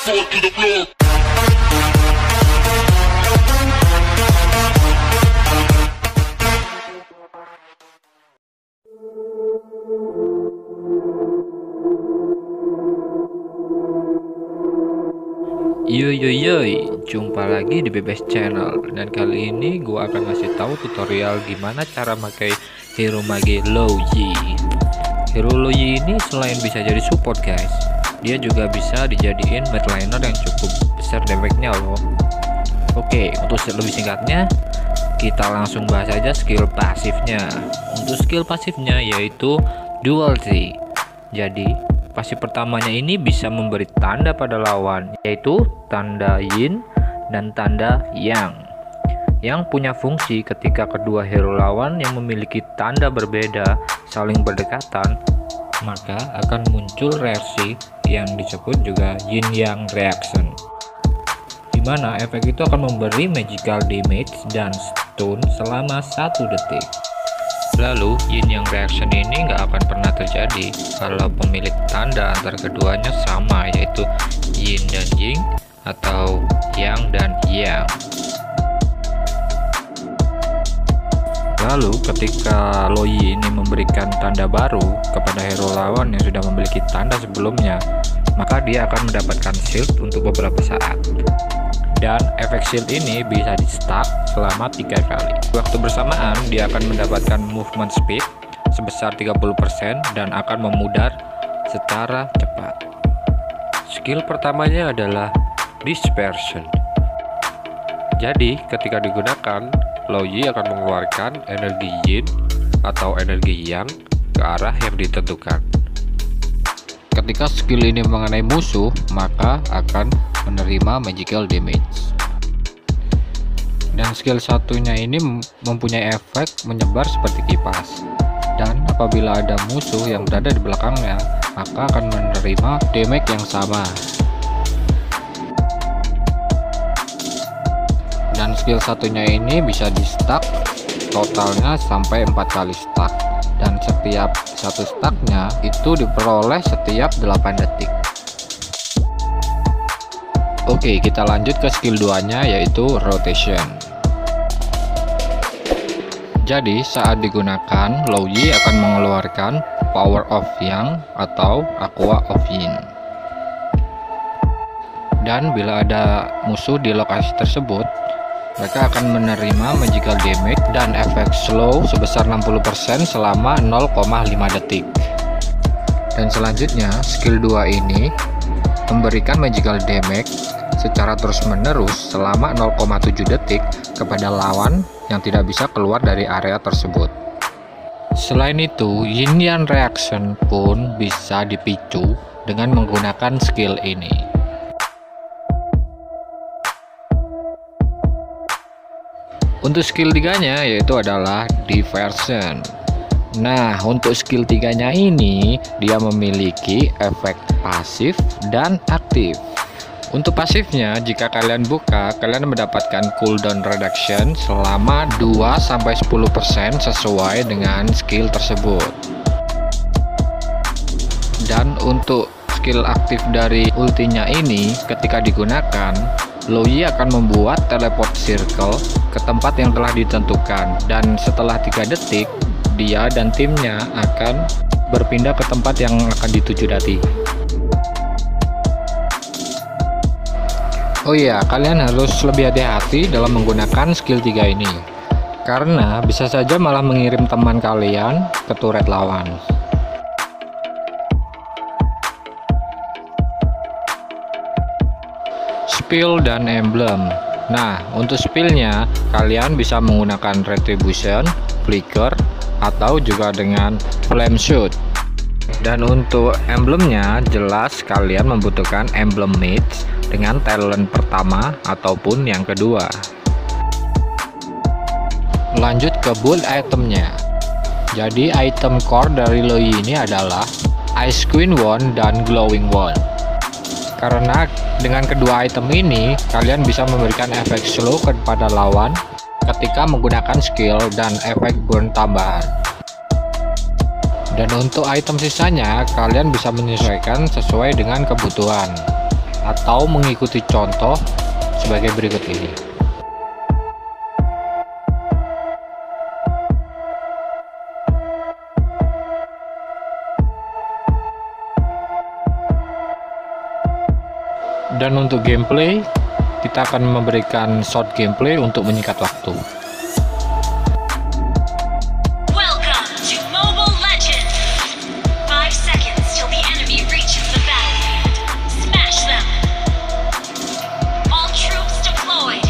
Fall to the floor. Yoi, jumpa lagi di Bebes Channel. Dan kali ini gua akan ngasih tahu tutorial gimana cara pakai hero mage Lowyi. Hero Lowyi ini selain bisa jadi support guys, dia juga bisa dijadiin mid laner yang cukup besar damage-nya loh. Oke, untuk lebih singkatnya kita langsung bahas aja skill pasifnya. Untuk skill pasifnya yaitu duality. Jadi pasif pertamanya ini bisa memberi tanda pada lawan, yaitu tanda yin dan tanda yang punya fungsi ketika kedua hero lawan yang memiliki tanda berbeda saling berdekatan, maka akan muncul reaksi yang disebut juga yin yang reaction, dimana efek itu akan memberi magical damage dan stun selama 1 detik. Lalu yin yang reaction ini nggak akan pernah terjadi kalau pemilik tanda antara keduanya sama, yaitu yin dan ying atau yang dan yang. Lalu ketika Lowyi ini memberikan tanda baru kepada hero lawan yang sudah memiliki tanda sebelumnya, maka dia akan mendapatkan shield untuk beberapa saat. Dan efek shield ini bisa di stack selama 3 kali. Waktu bersamaan dia akan mendapatkan movement speed sebesar 30% dan akan memudar secara cepat. Skill pertamanya adalah dispersion. Jadi ketika digunakan, Lowyi akan mengeluarkan energi yin atau energi yang ke arah yang ditentukan. Ketika skill ini mengenai musuh, maka akan menerima magical damage. Dan skill satunya ini mempunyai efek menyebar seperti kipas. Dan apabila ada musuh yang berada di belakangnya, maka akan menerima damage yang sama. Dan skill satunya ini bisa di stack totalnya sampai 4 kali stack. Dan setiap satu stacknya itu diperoleh setiap 8 detik. Oke, kita lanjut ke skill 2 nya yaitu rotation. Jadi saat digunakan, Lowyi akan mengeluarkan power of yang atau aqua of yin. Dan bila ada musuh di lokasi tersebut, mereka akan menerima magical damage dan efek slow sebesar 60% selama 0,5 detik. Dan selanjutnya skill 2 ini memberikan magical damage secara terus-menerus selama 0,7 detik kepada lawan yang tidak bisa keluar dari area tersebut. Selain itu, yin yang reaction pun bisa dipicu dengan menggunakan skill ini. Untuk skill 3-nya yaitu adalah diversion. Nah, untuk skill 3-nya ini dia memiliki efek pasif dan aktif. Untuk pasifnya, jika kalian buka, kalian mendapatkan cooldown reduction selama 2-10% sesuai dengan skill tersebut. Dan untuk skill aktif dari ultinya ini, ketika digunakan, Lowyi akan membuat teleport circle ke tempat yang telah ditentukan, dan setelah 3 detik dia dan timnya akan berpindah ke tempat yang akan dituju nanti. Oh iya, kalian harus lebih hati-hati dalam menggunakan skill 3 ini, karena bisa saja malah mengirim teman kalian ke turret lawan. Spill dan emblem. Nah, untuk spillnya kalian bisa menggunakan retribution, flicker, atau juga dengan flame shoot. Dan untuk emblemnya jelas kalian membutuhkan emblem mage dengan talent pertama ataupun yang kedua. Lanjut ke build itemnya. Jadi item core dari Lowyi ini adalah Ice Queen Wand dan Glowing Wand. Karena dengan kedua item ini kalian bisa memberikan efek slow kepada lawan ketika menggunakan skill dan efek burn tambahan. Dan untuk item sisanya kalian bisa menyesuaikan sesuai dengan kebutuhan. atau mengikuti contoh sebagai berikut ini. Dan untuk gameplay, kita akan memberikan short gameplay untuk menyingkat waktu. Welcome to Mobile Legends! 5 seconds till the enemy reaches the battlefield. Smash them! All troops deployed!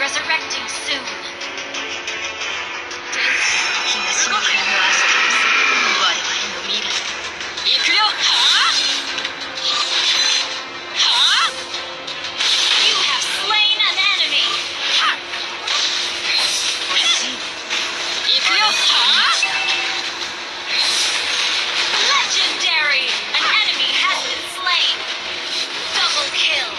Resurrecting soon. You have slain an enemy. Legendary! An enemy has been slain. Double kill.